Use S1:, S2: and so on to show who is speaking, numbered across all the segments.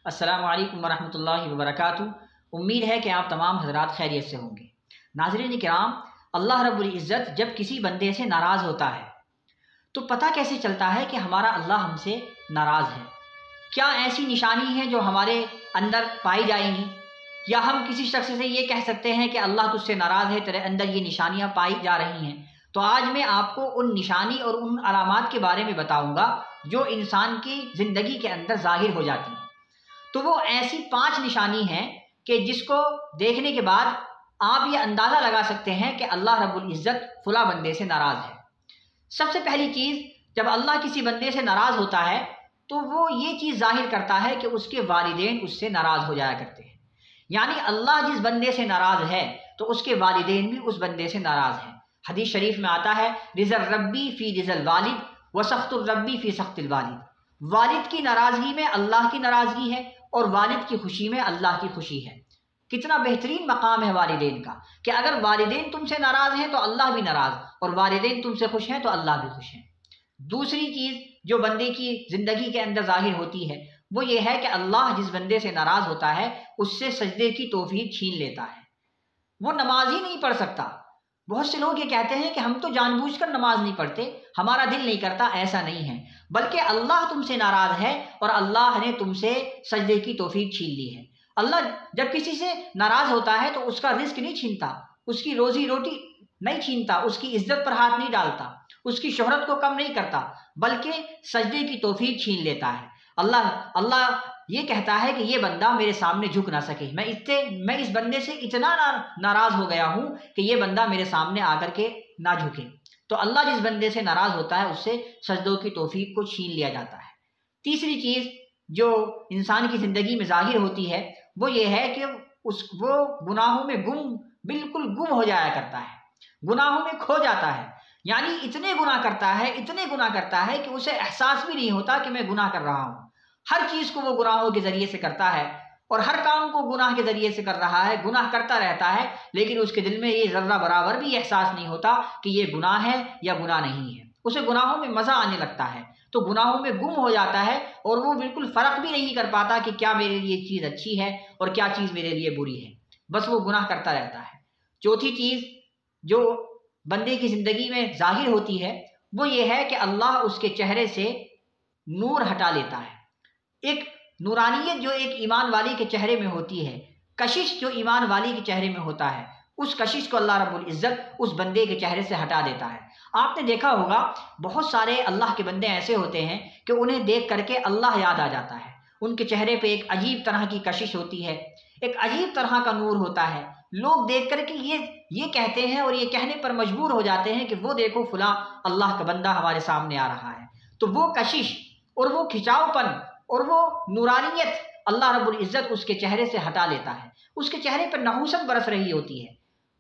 S1: السلام علیکم ورحمۃ اللہ وبرکاتہ۔ امید ہے کہ آپ تمام حضرات خیریت سے ہوں گے۔ ناظرین کرام، اللہ رب العزت جب کسی بندے سے ناراض ہوتا ہے تو پتہ کیسے چلتا ہے کہ ہمارا اللہ ہم سے ناراض ہے؟ کیا ایسی نشانی ہے جو ہمارے اندر پائی جائیں گی، یا ہم کسی شخص سے یہ کہہ سکتے ہیں کہ اللہ تجھ سے ناراض ہے، تیرے اندر یہ نشانیاں پائی جا رہی ہیں؟ تو آج میں آپ کو ان نشانی اور ان علامات کے بارے میں بتاؤں گا جو انسان کی زندگی کے اندر ظاہر ہو جاتی ہیں۔ تو وہ ایسی 5 نشانی ہیں کہ جس کو دیکھنے کے بعد آپ یہ اندازہ لگا سکتے ہیں کہ اللہ رب العزت فلاں بندے سے ناراض ہے۔ سب سے پہلی چیز، جب اللہ کسی بندے سے ناراض ہوتا ہے تو وہ یہ چیز ظاہر کرتا ہے کہ اس کے والدین اس سے ناراض ہو جایا کرتے ہیں۔ یعنی اللہ جس بندے سے ناراض ہے تو اس کے والدین بھی اس بندے سے ناراض ہیں۔ حدیث شریف میں آتا ہے، رضا الربی فی رضا الوالد و سخط الربی فی سخط الوالد۔ والد کی ناراضگی میں اللہ کی ناراضگی ہے اور والد کی خوشی میں اللہ کی خوشی ہے۔ کتنا بہترین مقام ہے والدین کا کہ اگر والدین تم سے ناراض ہیں تو اللہ بھی ناراض، اور والدین تم سے خوش ہیں تو اللہ بھی خوش ہیں۔ دوسری چیز جو بندے کی زندگی کے اندر ظاہر ہوتی ہے وہ یہ ہے کہ اللہ جس بندے سے ناراض ہوتا ہے اس سے سجدے کی توفیق چھین لیتا ہے۔ وہ نماز ہی نہیں پڑھ سکتا۔ بہت سے لوگ یہ کہتے ہیں کہ ہم تو جان بوجھ کر نماز نہیں پڑھتے، ہمارا دل نہیں کرتا۔ ایسا نہیں ہے، بلکہ اللہ تم سے ناراض ہے اور اللہ نے تم سے سجدے کی توفیق چھین لی ہے۔ اللہ جب کسی سے ناراض ہوتا ہے تو اس کا رزق نہیں چھینتا، اس کی روزی روٹی نہیں چھینتا، اس کی عزت پر ہاتھ نہیں ڈالتا، اس کی شہرت کو کم نہیں کرتا، بلکہ سجدے کی توفیق چھین لیتا ہے۔ اللہ یہ کہتا ہے کہ یہ بندہ میرے سامنے جھک نہ سکے، میں اس بندے سے اتنا ناراض ہو گیا ہوں کہ یہ بندہ میرے سامنے آ کر کے نہ جھکے۔ تو اللہ جس بندے سے ناراض ہوتا ہے اس سے سجدوں کی توفیق کو چھین لیا جاتا ہے۔ تیسری چیز جو انسان کی زندگی میں ظاہر ہوتی ہے وہ یہ ہے کہ وہ گناہوں میں بالکل گم ہو جایا کرتا ہے، گناہوں میں کھو جاتا ہے۔ یعنی اتنے گناہ کرتا ہے کہ اسے احساس بھی نہیں ہوتا کہ میں گناہ کر رہا ہوں۔ ہر چیز کو وہ گناہوں کے ذریعے سے کرتا ہے اور ہر کام کو گناہ کے ذریعے سے کر رہا ہے، گناہ کرتا رہتا ہے، لیکن اس کے دل میں یہ ذرہ برابر بھی احساس نہیں ہوتا کہ یہ گناہ ہے یا گناہ نہیں ہے۔ اسے گناہوں میں مزہ آنے لگتا ہے، تو گناہوں میں گم ہو جاتا ہے اور وہ بالکل فرق بھی نہیں کر پاتا کہ کیا میرے لیے چیز اچھی ہے اور کیا چیز میرے لیے بری ہے، بس وہ گناہ کرتا رہتا ہے۔ چوتھی چیز جو بندے کی زندگی میں ظاہر ہوتی ہے وہ یہ ہے کہ اللہ اس کے چہرے سے نور ہٹا لیتا ہے۔ ایک نورانیت جو ایک ایمان والی کے چہرے میں ہوتی ہے، کشش جو ایمان والی کے چہرے میں ہوتا ہے، اس کشش کو اللہ رب العزت اس بندے کے چہرے سے ہٹا دیتا ہے۔ آپ نے دیکھا ہوگا بہت سارے اللہ کے بندے ایسے ہوتے ہیں کہ انہیں دیکھ کر کے اللہ یاد آ جاتا ہے، ان کے چہرے پہ ایک عجیب طرح کی کشش ہوتی ہے، ایک عجیب طرح کا نور ہوتا ہے۔ لوگ دیکھ کر کے یہ کہتے ہیں اور یہ کہنے پر مجبور ہو جاتے ہیں کہ وہ دیکھو فلاں اللہ کا بندہ ہمارے سامنے آ رہا ہے۔ تو وہ کشش اور وہ کھچاؤ پن اور وہ نورانیت اللہ رب العزت اس کے چہرے سے ہٹا لیتا ہے۔ اس کے چہرے پر نحوست برس رہی ہوتی ہے۔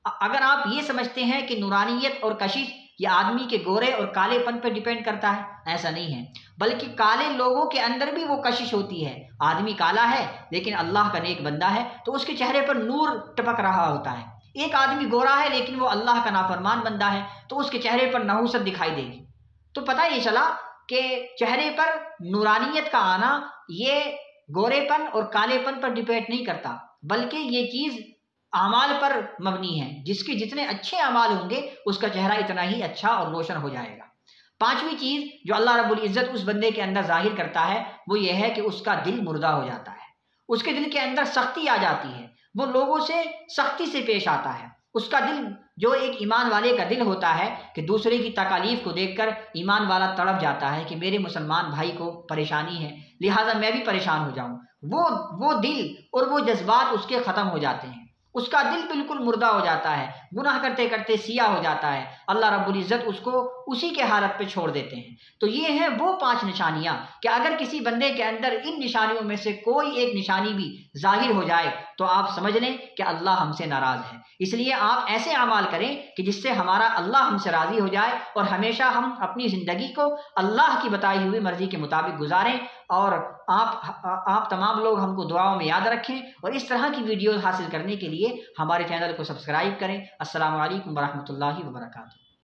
S1: اگر آپ یہ سمجھتے ہیں کہ نورانیت اور کشش یہ آدمی کے گورے اور کالے پن پر ڈیپینڈ کرتا ہے، ایسا نہیں ہے، بلکہ کالے لوگوں کے اندر بھی وہ کشش ہوتی ہے۔ آدمی کالا ہے لیکن اللہ کا نیک بندہ ہے تو اس کے چہرے پر نور ٹپک رہا ہوتا ہے۔ ایک آدمی گورا ہے لیکن وہ اللہ کا نافرمان بندہ ہے تو اس کے چہرے پر نحوست دکھائی دے گی۔ تو پتہ یہ چلا کہ چہرے پر نورانیت کا آنا یہ گورے پن اور کالے پن پر ڈیپینڈ نہیں کرتا، بلکہ یہ چیز اعمال پر مبنی ہے۔ جس کے جتنے اچھے اعمال ہوں گے اس کا چہرہ اتنا ہی اچھا اور روشن ہو جائے گا۔ پانچویں چیز جو اللہ رب العزت اس بندے کے اندر ظاہر کرتا ہے وہ یہ ہے کہ اس کا دل مردہ ہو جاتا ہے، اس کے دل کے اندر سختی آ جاتی ہے، وہ لوگوں سے سختی سے پیش آتا ہے۔ اس کا دل جو ایک ایمان والے کا دل ہوتا ہے کہ دوسرے کی تکالیف کو دیکھ کر ایمان والا تڑپ جاتا ہے کہ میرے مسلمان بھائی کو پریشانی ہے لہٰذا میں بھی پریشان ہو جاؤں، وہ دل اور وہ جذبات اس کے ختم ہو جاتے ہیں۔ اس کا دل بالکل مردہ ہو جاتا ہے، گناہ کرتے کرتے سیاہ ہو جاتا ہے، اللہ رب العزت اس کو اسی کے حالت پہ چھوڑ دیتے ہیں۔ تو یہ ہیں وہ 5 نشانیاں کہ اگر کسی بندے کے اندر ان نشانیوں میں سے کوئی ایک نشانی بھی ظاہر ہو جائے تو آپ سمجھ لیں کہ اللہ ہم سے ناراض ہے۔ اس لیے آپ ایسے اعمال کریں کہ جس سے ہمارا اللہ ہم سے راضی ہو جائے اور ہمیشہ ہم اپنی زندگی کو اللہ کی بتائی ہوئی مرضی کے مطابق گزاریں، اور آپ تمام لوگ ہم کو دعاؤں میں یاد رکھیں، اور اس طرح کی ویڈیوز حاصل کرنے کے لیے ہمارے چینل کو سبسکرائب کریں۔ السلام علیکم ورحمۃ اللہ وبرکاتہ۔